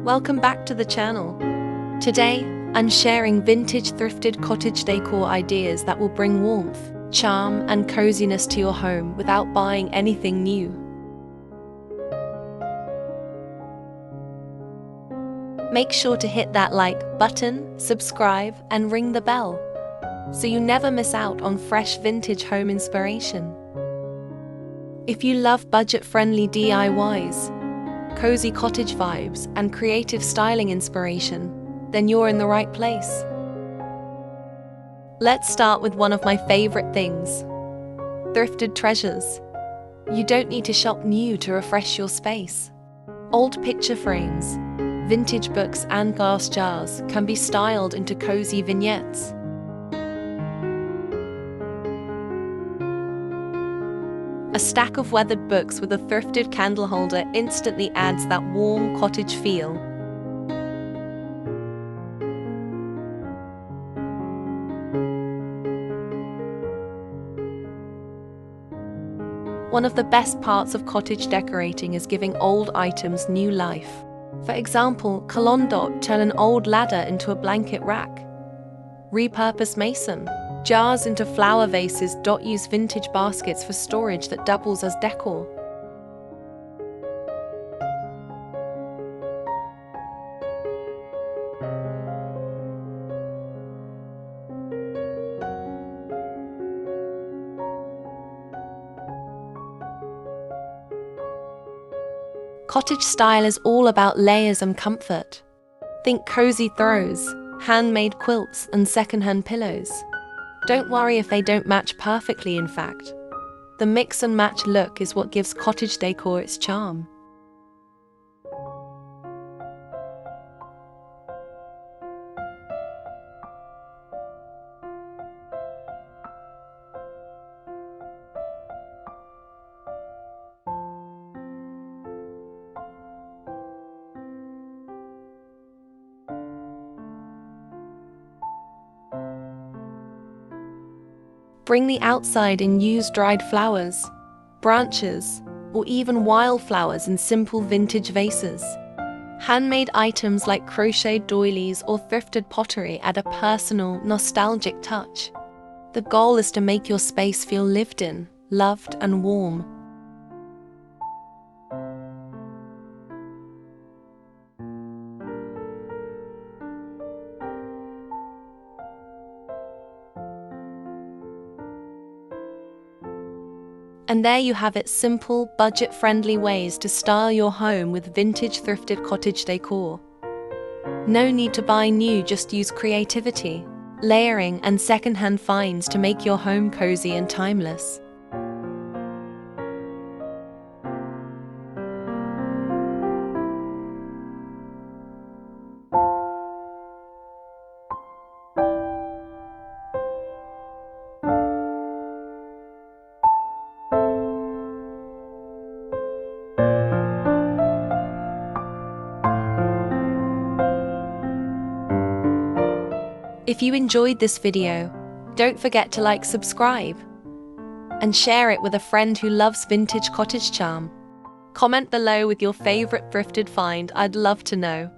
welcome back to the channel. Today, I'm sharing vintage thrifted cottage decor ideas that will bring warmth, charm, and coziness to your home without buying anything new. Make sure to hit that like button, subscribe, and ring the bell, so you never miss out on fresh vintage home inspiration. If you love budget-friendly DIYs, cozy cottage vibes, and creative styling inspiration, then you're in the right place. Let's start with one of my favorite things: thrifted treasures. You don't need to shop new to refresh your space. Old picture frames, vintage books, and glass jars can be styled into cozy vignettes. A stack of weathered books with a thrifted candle holder instantly adds that warm cottage feel. One of the best parts of cottage decorating is giving old items new life. For example, turn an old ladder into a blanket rack. Repurpose mason jars into flower vases. Use vintage baskets for storage that doubles as decor. Cottage style is all about layers and comfort. Think cozy throws, handmade quilts, and secondhand pillows. Don't worry if they don't match perfectly, in fact. The mix and match look is what gives cottage decor its charm. Bring the outside and use dried flowers, branches, or even wildflowers in simple vintage vases. Handmade items like crocheted doilies or thrifted pottery add a personal, nostalgic touch. The goal is to make your space feel lived in, loved, and warm. And there you have it: simple, budget-friendly ways to style your home with vintage thrifted cottage decor. No need to buy new, just use creativity, layering, and secondhand finds to make your home cozy and timeless. If you enjoyed this video, don't forget to like, subscribe, and share it with a friend who loves vintage cottage charm. Comment below with your favorite thrifted find. I'd love to know.